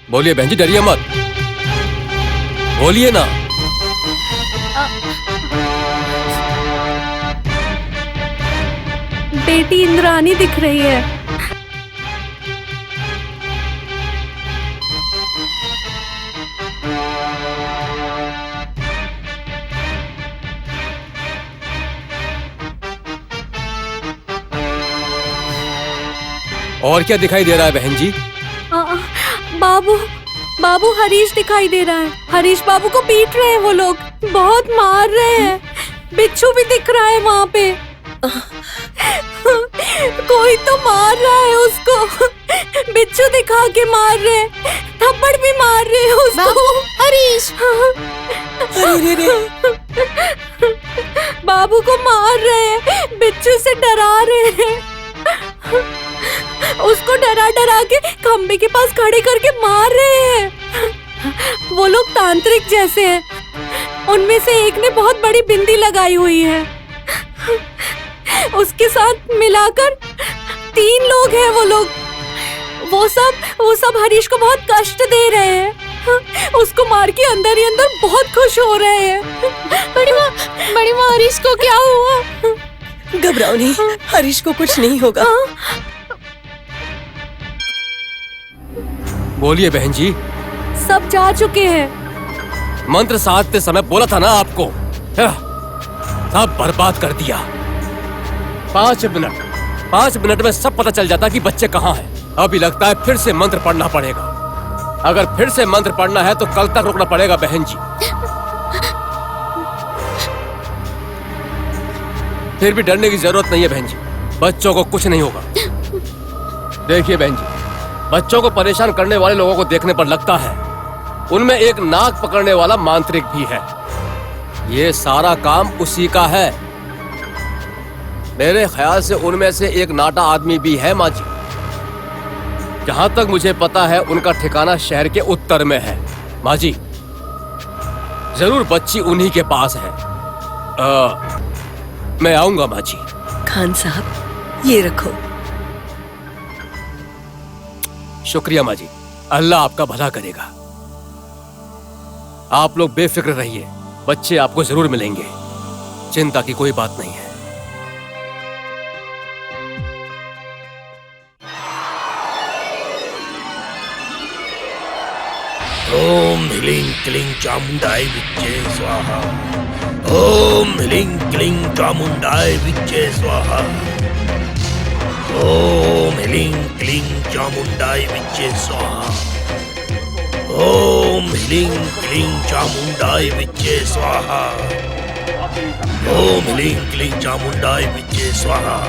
बोलिए बहन जी, डरिए मत, बोलिए ना। बेटी इंद्रानी दिख रही है। और क्या दिखाई दे रहा है बहन जी? बाबू, बाबू हरीश दिखाई दे रहा है। हरीश बाबू को पीट रहे हैं वो लोग, बहुत मार रहे हैं। बिच्छू भी दिख रहा है वहाँ पे। कोई तो मार रहा है उसको। बिच्छू दिखा के मार रहे हैं, थप्पड़ भी मार रहे हैं उसको। हरीश, अरे रे रे। बाबू को मार रहे हैं, बिच्छू से डरा रहे हैं। उसको डरा डरा के खंबे के पास खड़े करके मार रहे हैं। वो लोग तांत्रिक जैसे हैं। उनमें से एक ने बहुत बड़ी बिंदी लगाई हुई है। उसके साथ मिलाकर 3 लोग हैं वो लोग। वो सब हरीश को बहुत कष्ट दे रहे हैं। उसको मार के अंदर ही अंदर बहुत खुश हो रहे हैं। बड़ी माँ हरीश को क्या हुआ? घबराओ नहीं, हरीश को कुछ नहीं होगा। बोलिए बहन जी। सब जा चुके हैं। मंत्र साधते समय बोला था ना आपको, सब बर्बाद कर दिया। 5 मिनट में सब पता चल जाता कि बच्चे कहाँ हैं। अभी लगता है फिर से मंत्र पढ़ना पड़ेगा। अगर फिर से मंत्र पढ़ना है तो कल तक रुकना पड़ेगा बहन जी। फिर भी डरने की जरूरत नहीं है बहन जी, बच्चों को कुछ नहीं होगा। देखिए बहन जी, बच्चों को परेशान करने वाले लोगों को देखने पर लगता है उनमें एक नाक पकड़ने वाला मांत्रिक भी है। ये सारा काम उसी का है। मेरे ख्याल से उनमें से एक नाटा आदमी भी है माँ जी। जहां तक मुझे पता है उनका ठिकाना शहर के उत्तर में है। माँ जी, जरूर बच्ची उन्हीं के पास है। मैं आऊंगा माँ जी। खान साहब, ये रखो। शुक्रिया माँ जी, अल्लाह आपका भला करेगा। आप लोग बेफिक्र रहिए, बच्चे आपको जरूर मिलेंगे, चिंता की कोई बात नहीं है। ओम ह्रीं क्लीं चामुंडाय विच्चे स्वाहा। ओम ह्रीं क्लीं चामुंडाय विच्चे स्वाहा। ओम ह्रीं क्लीं चामुंडाय विच्चे स्वाहा। ओम ह्रीं क्लीं चामुंडाय विच्चे स्वाहा। ओम ह्रीं क्लीं चामुंडाय विच्चे स्वाहा।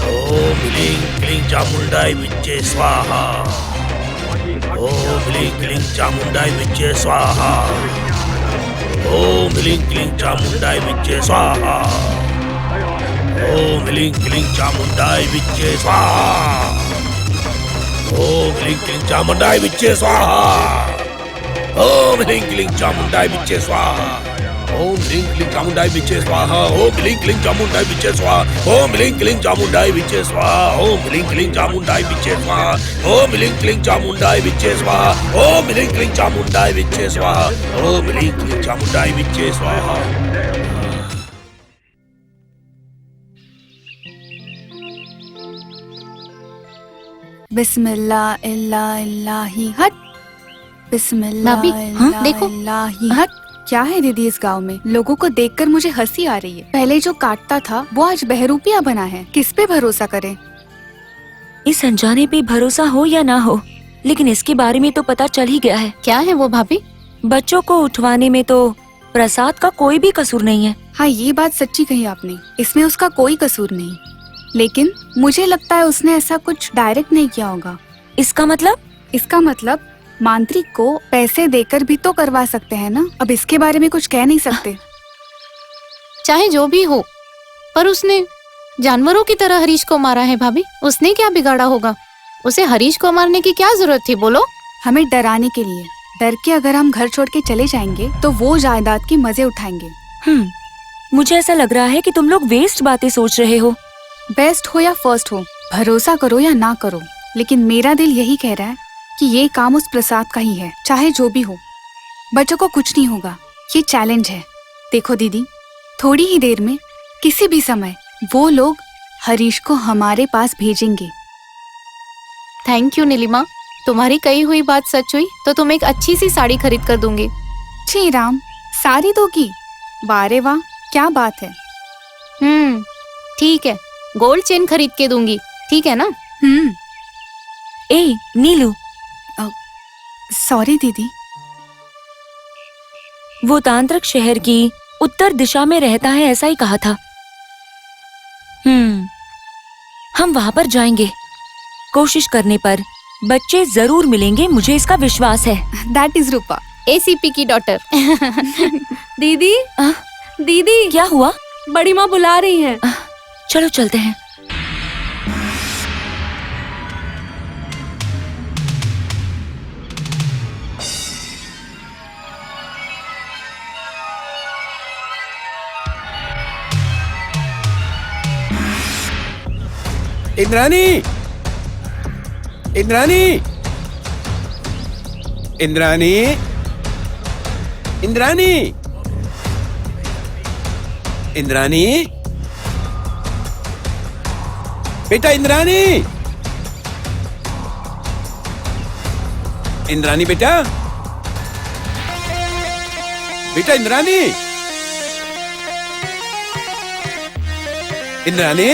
ओम ह्रीं क्लीं चामुंडाय विच्चे स्वाहा। ओम ह्रीं क्लीं चामुंडाय विच्चे स्वाहा। ओम ह्रीं क्लीं चामुंडाय विच्चे स्वाहा। ओम ह्रीं क्लीं चामुंडाय विच्चे स्वाहा। ओम ह्रीं क्लीं चामुंडाय विच्चे स्वाहा। ओम ह्रीं क्लीं चामुंडाय विच्चे स्वाहा। ओम ह्रीं क्लीं चामुंडाय विच्चे स्वाहा। ओम ह्रीं क्लीं चामुंडाय विच्चे स्वाहा। ओम ह्रीं क्लीं चामुंडाय विच्चे स्वाहा। ओम ह्रीं क्लीं चामुंडाय विच्चे स्वाहा। ओम ह्रीं क्लीं चामुंडाय विच्चे स्वाहा। ओम ह्रीं क्लीं चामुंडाय विच्चे स्वाहा। ओम ह्रीं क्लीं चामुंडाय विच्चे स्वाहा। बिस्मिल्लाह इल्ला इल्लाही हट। बिस्मिल्लाह भाभी, इल्ला देखो। इल्लाही हट। क्या है दीदी इस गांव में? लोगों को देखकर मुझे हंसी आ रही है। पहले जो काटता था वो आज बहरूपिया बना है। किस पे भरोसा करें? इस अनजाने पे भरोसा हो या ना हो, लेकिन इसके बारे में तो पता चल ही गया है। क्या है वो भाभी? बच्चों को उठवाने में तो प्रसाद का कोई भी कसूर नहीं है। हाँ, ये बात सच्ची कही आपने। इसमें उसका कोई कसूर नहीं, लेकिन मुझे लगता है उसने ऐसा कुछ डायरेक्ट नहीं किया होगा। इसका मतलब? इसका मतलब मांत्रिक को पैसे देकर भी तो करवा सकते हैं ना। अब इसके बारे में कुछ कह नहीं सकते। चाहे जो भी हो, पर उसने जानवरों की तरह हरीश को मारा है भाभी। उसने क्या बिगाड़ा होगा? उसे हरीश को मारने की क्या जरूरत थी बोलो? हमें डराने के लिए। डर के अगर हम घर छोड़ के चले जाएंगे तो वो जायदाद के मजे उठाएंगे। मुझे ऐसा लग रहा है कि तुम लोग वेस्ट बातें सोच रहे हो। बेस्ट हो या फर्स्ट हो, भरोसा करो या ना करो, लेकिन मेरा दिल यही कह रहा है कि ये काम उस प्रसाद का ही है, चाहे जो भी हो। बच्चों को कुछ नहीं होगा, ये चैलेंज है। देखो दीदी, थोड़ी ही देर में किसी भी समय वो लोग हरीश को हमारे पास भेजेंगे। थैंक यू नीलिमा, तुम्हारी कही हुई बात सच हुई तो तुम एक अच्छी सी साड़ी खरीद कर दूंगी। जी राम, सारी दोगी? वारे वाह, क्या बात है। ठीक है, गोल्ड चेन खरीद के दूंगी, ठीक है ना? ए नीलू, सॉरी दीदी। वो तांत्रिक शहर की उत्तर दिशा में रहता है, ऐसा ही कहा था। हम वहां पर जाएंगे। कोशिश करने पर बच्चे जरूर मिलेंगे, मुझे इसका विश्वास है। दैट इज रूपा, एसीपी की डॉटर। दीदी, दीदी, क्या हुआ? बड़ी माँ बुला रही है। चलो चलते हैं। इंद्रानी, इंद्रानी, इंद्रानी, इंद्रानी, इंद्रानी, बेटा इंद्रानी, इंद्रानी बेटा, बेटा इंद्रानी, इंद्रानी,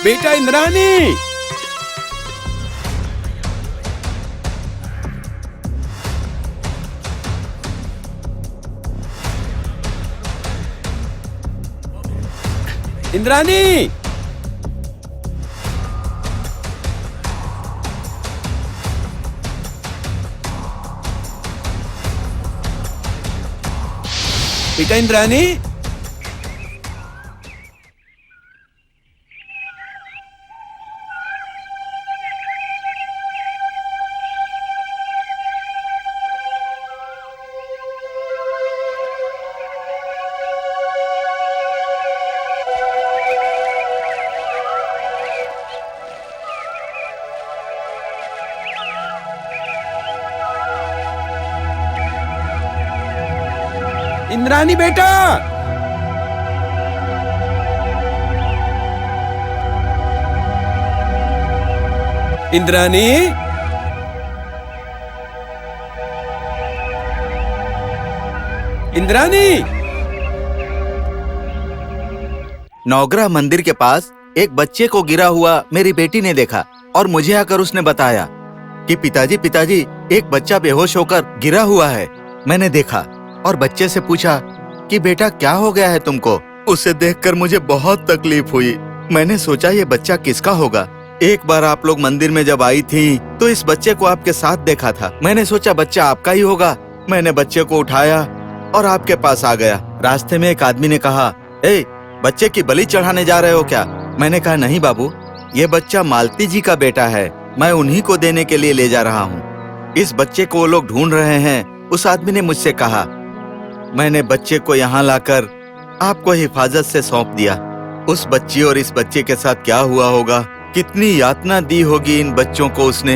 बेटा इंद्रानी, इंद्रानी, बेटा इंद्रानी, इंद्रानी बेटा, इंद्रानी, इंद्रानी। नवग्रह मंदिर के पास एक बच्चे को गिरा हुआ मेरी बेटी ने देखा और मुझे आकर उसने बताया कि पिताजी पिताजी एक बच्चा बेहोश होकर गिरा हुआ है। मैंने देखा और बच्चे से पूछा कि बेटा क्या हो गया है तुमको। उसे देखकर मुझे बहुत तकलीफ हुई। मैंने सोचा ये बच्चा किसका होगा। एक बार आप लोग मंदिर में जब आई थी तो इस बच्चे को आपके साथ देखा था। मैंने सोचा बच्चा आपका ही होगा। मैंने बच्चे को उठाया और आपके पास आ गया। रास्ते में एक आदमी ने कहा, ए बच्चे की बलि चढ़ाने जा रहे हो क्या? मैंने कहा नहीं बाबू, ये बच्चा मालती जी का बेटा है, मैं उन्हीं को देने के लिए ले जा रहा हूँ। इस बच्चे को वो लोग ढूंढ रहे हैं। उस आदमी ने मुझसे कहा। मैंने बच्चे को यहाँ लाकर आपको हिफाजत से सौंप दिया। उस बच्ची और इस बच्चे के साथ क्या हुआ होगा, कितनी यातना दी होगी इन बच्चों को उसने।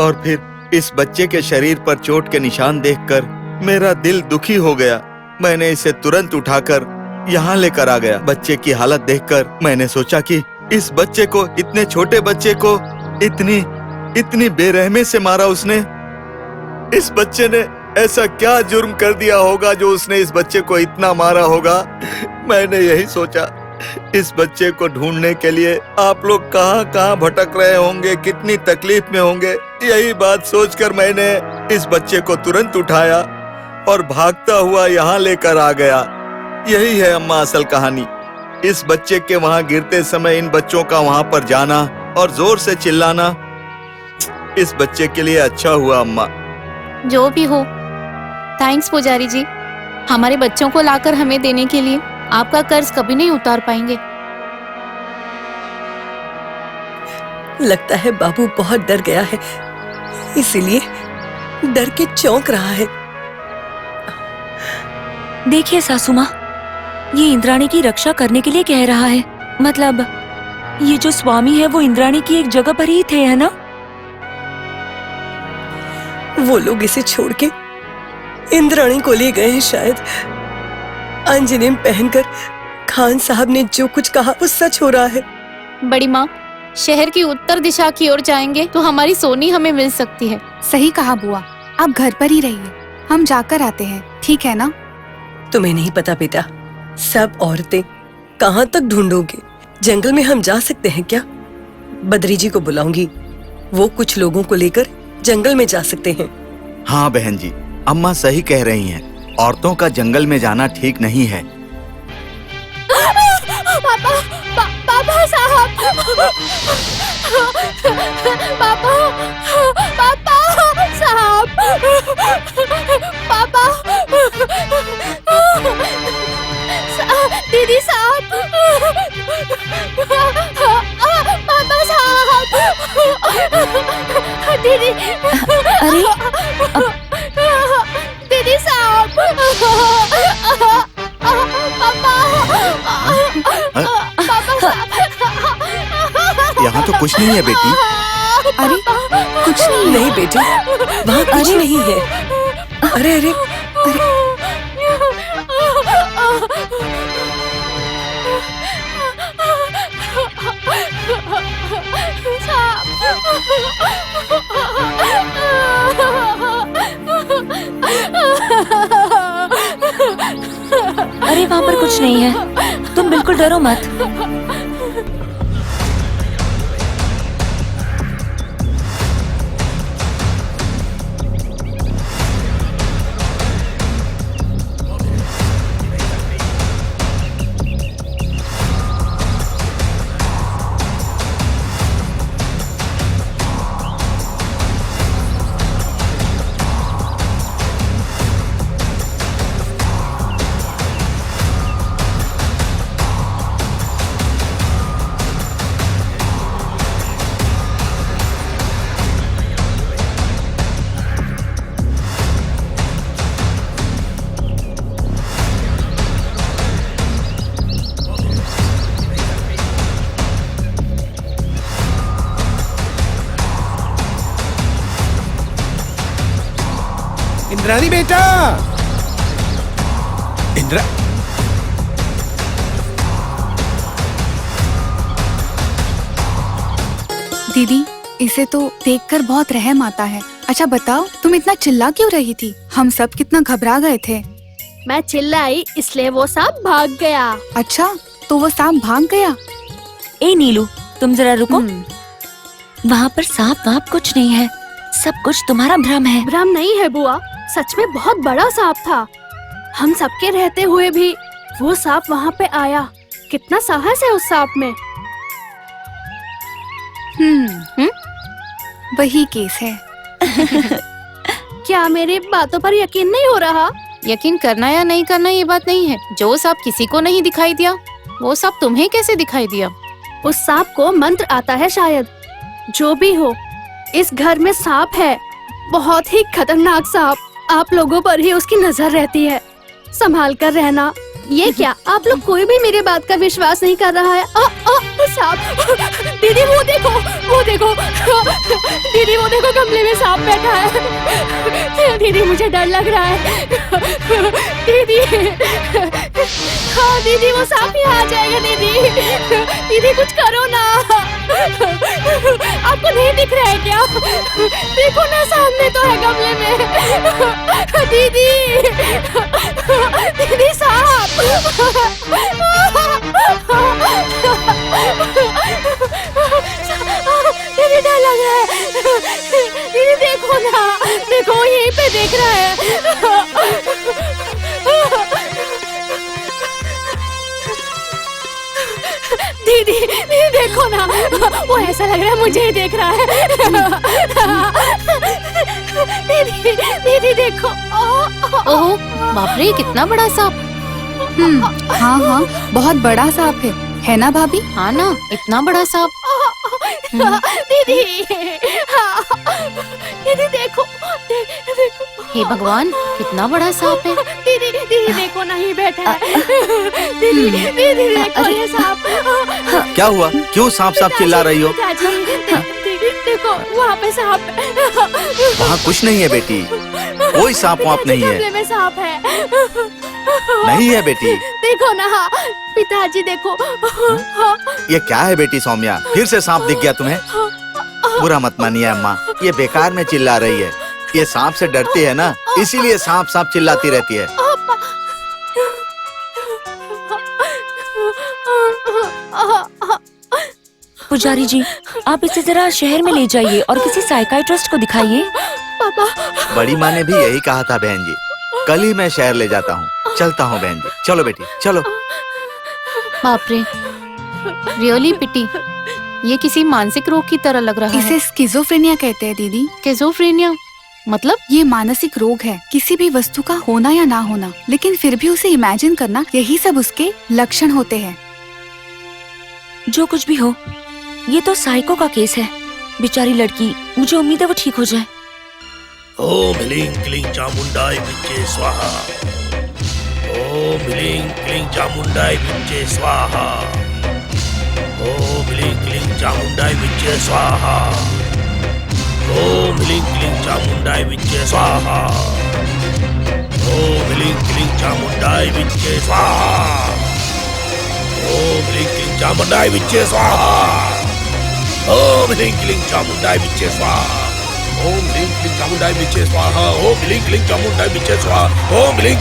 और फिर इस बच्चे के शरीर पर चोट के निशान देखकर मेरा दिल दुखी हो गया। मैंने इसे तुरंत उठाकर यहाँ लेकर आ गया। बच्चे की हालत देखकर मैंने सोचा कि इस बच्चे को, इतने छोटे बच्चे को इतनी बेरहमी से मारा उसने। इस बच्चे ने ऐसा क्या जुर्म कर दिया होगा जो उसने इस बच्चे को इतना मारा होगा। मैंने यही सोचा, इस बच्चे को ढूंढने के लिए आप लोग कहाँ कहाँ भटक रहे होंगे, कितनी तकलीफ में होंगे। यही बात सोचकर मैंने इस बच्चे को तुरंत उठाया और भागता हुआ यहाँ लेकर आ गया। यही है अम्मा असल कहानी। इस बच्चे के वहाँ गिरते समय इन बच्चों का वहाँ पर जाना और जोर से चिल्लाना इस बच्चे के लिए अच्छा हुआ अम्मा। जो भी हो, थैंक्स पुजारी जी, हमारे बच्चों को लाकर हमें देने के लिए। आपका कर्ज कभी नहीं उतार पाएंगे। लगता है बाबू बहुत डर गया है, इसीलिए डर के चौंक रहा है। देखिए सासू माँ, ये इंद्राणी की रक्षा करने के लिए कह रहा है। मतलब ये जो स्वामी है वो इंद्राणी की एक जगह पर ही थे, है ना? वो लोग इसे छोड़ के इंद्राणी को ले गए हैं शायद। अंजनेम पहनकर खान साहब ने जो कुछ कहा वो सच हो रहा है। बड़ी माँ, शहर की उत्तर दिशा की ओर जाएंगे तो हमारी सोनी हमें मिल सकती है। सही कहा बुआ, आप घर पर ही रहिए, हम जाकर आते हैं, ठीक है ना? तुम्हें नहीं पता बेटा, सब औरतें कहाँ तक ढूंढोगे? जंगल में हम जा सकते हैं क्या? बद्री जी को बुलाऊंगी, वो कुछ लोगों को लेकर जंगल में जा सकते हैं। हाँ बहन जी, अम्मा सही कह रही हैं। औरतों का जंगल में जाना ठीक नहीं है। पापा साहब, पापा साहब, पापा, दीदी साहब, पापा साहब, दीदी, अरे दीदी साहब, यहाँ तो कुछ नहीं है बेटी। अरे कुछ नहीं है। नहीं बेटी, वहाँ कुछ नहीं है। अरे अरे अरे वहाँ पर कुछ नहीं है, तुम बिल्कुल डरो मत। इंद्राणी बेटा, इंद्रा दीदी, इसे तो देखकर बहुत रहम आता है। अच्छा बताओ, तुम इतना चिल्ला क्यों रही थी? हम सब कितना घबरा गए थे। मैं चिल्लाई इसलिए वो सांप भाग गया। अच्छा, तो वो सांप भाग गया? ए नीलू, तुम जरा रुको। हम्म, वहाँ पर सांप वाप कुछ नहीं है, सब कुछ तुम्हारा भ्रम है। भ्रम नहीं है बुआ, सच में बहुत बड़ा सांप था। हम सबके रहते हुए भी वो सांप वहाँ पे आया। कितना साहस है उस सांप में। वही केस है। क्या मेरी बातों पर यकीन नहीं हो रहा? यकीन करना या नहीं करना ये बात नहीं है। जो सांप किसी को नहीं दिखाई दिया, वो सांप तुम्हें कैसे दिखाई दिया? उस सांप को मंत्र आता है शायद। जो भी हो, इस घर में सांप है, बहुत ही खतरनाक सांप। आप लोगों पर ही उसकी नजर रहती है, संभाल कर रहना। ये क्या, आप लोग कोई भी मेरी बात का विश्वास नहीं कर रहा है? सांप! दीदी वो देखो, वो देखो, दीदी वो देखो, गमले में सांप बैठा है। दीदी मुझे डर लग रहा है। दीदी, हाँ दीदी, वो सांप ही आ जाएगा। दीदी, दीदी कुछ करो ना। आपको नहीं दिख रहा है क्या? देखो ना, सामने तो है गमले में। दीदी, दीदी सांप! दीदी डर लग रहा है। दीदी देखो ना, देखो यहीं पे देख रहा है। दीदी, दीदी देखो ना, वो ऐसा लग रहा है मुझे ही देख रहा है। दीदी, दीदी देखो। ओह बाप रे, कितना बड़ा सांप! हाँ हाँ, बहुत बड़ा सांप है। है ना भाभी? हाँ ना, इतना बड़ा सांप। दीदी, दीदी देखो, देखो। हे भगवान, कितना बड़ा सांप है। दीदी, दीदी देखो नहीं बैठा है। दीदी, दीदी देखो ये सांप। क्या हुआ? क्यों सांप सांप चिल्ला रही हो? देखो वहाँ पे सांप है। वहाँ कुछ नहीं है बेटी, कोई सांप वाप नहीं है। गमले में सांप है। नहीं है बेटी। देखो ना पिताजी, देखो। ये क्या है बेटी सौम्या, फिर से सांप दिख गया तुम्हें? बुरा मत मानिए अम्मा, ये बेकार में चिल्ला रही है। ये सांप से डरती है ना, इसीलिए सांप सांप चिल्लाती रहती है। पुजारी जी, आप इसे जरा शहर में ले जाइए और किसी साइकाइट्रिस्ट को दिखाइए। पापा, बड़ी माँ ने भी यही कहा था बहन जी। कल ही मैं शहर ले जाता हूँ। चलता हूँ बहन जी, चलो बेटी चलो। बाप रे, रियली पिटी। ये किसी मानसिक रोग की तरह लग रहा है। इसे स्किज़ोफ्रेनिया कहते हैं दीदी। स्किज़ोफ्रेनिया मतलब? ये मानसिक रोग है, किसी भी वस्तु का होना या ना होना, लेकिन फिर भी उसे इमेजिन करना, यही सब उसके लक्षण होते हैं। जो कुछ भी हो, ये तो साइको का केस है। बेचारी लड़की, मुझे उम्मीद है वो ठीक हो जाए। ओम ह्लीं क्लीं चामुंडाय विच्चे स्वाहा। ओम ह्लीं क्लीं चामुंडाय विच्चे स्वाहा। ओम ह्लीं क्लीं चामुंडाय विच्चे स्वाहा। ओम ह्लीं क्लीं चामुंडाय विच्चे स्वाहा। ओम ह्लीं क्लीं चामुंडाय विच्चे स्वाहा। ओम ह्लीं क्लीं चामुंडाय विच्चे स्वाहा। ओम ह्लीं क्लीं चामुंडाय विच्चे स्वाहा। ओम ह्लीं क्लीं चामुंडाय विच्चे स्वाहा। ओम ह्लीं क्लीं चामुंडाय विच्चे स्वाहा। ओम ह्लीं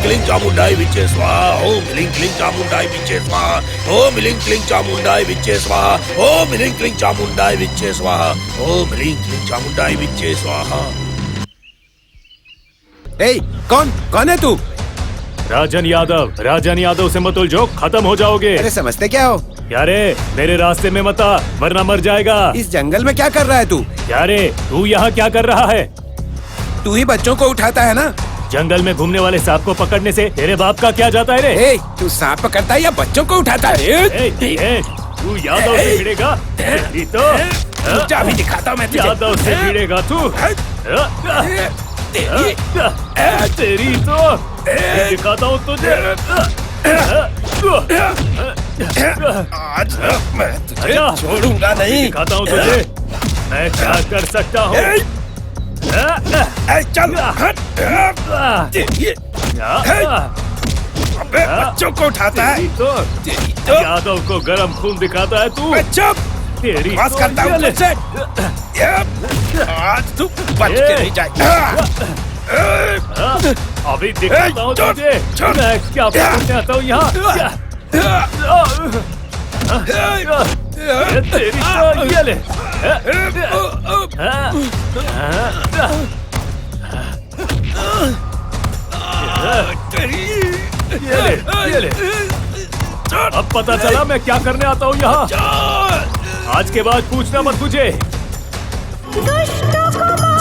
क्लीं चामुंडाय विच्चे स्वाहा। ओम ह्लीं क्लीं चामुंडाय विच्चे स्वाहा। ओम ह्लीं क्लीं चामुंडाय विच्चे स्वाहा। ओम ह्लीं क्लीं चामुंडाय विच्चे स्वाहा। ओम ह्लीं क्लीं चामुंडाय विच्चे स्वाहा। ए, कौन है तू? राजन यादव से मत उलझो, खत्म हो जाओगे। अरे समझते क्या हो? क्या रे, मेरे रास्ते में मत आ, वरना मर जाएगा। इस जंगल में क्या कर रहा है तू? क्या रे, तू यहाँ क्या कर रहा है? तू ही बच्चों को उठाता है ना? जंगल में घूमने वाले सांप को पकड़ने से तेरे बाप का क्या जाता है रे? ए, तू सांप पकड़ता है या बच्चों को उठाता है? तू यादव से भिड़ेगा? तेरी तो जा भी दिखाता हूँ मैं तुझे। यादव से भिड़ेगा तू? तेरी तो दिखाता हूँ तुझे। आज मैं तुझे छोड़ूंगा नहीं। दिखाता हूँ तुझे मैं क्या कर सकता हूँ। चल हट। अबे बच्चों को उठाता है। तो यादव को गरम खून दिखाता है तू। चुप, तेरी बस करता हूँ तुझसे। आज तू बच के नहीं जाएगा। अभी दिखाता हूँ तुझे मैं क्या पूछने आता हूँ यहाँ। तेरी तो ये ले। ये ले। अब पता चला मैं क्या करने आता हूँ यहाँ। आज के बाद पूछना मत मुझे। दुष्टों को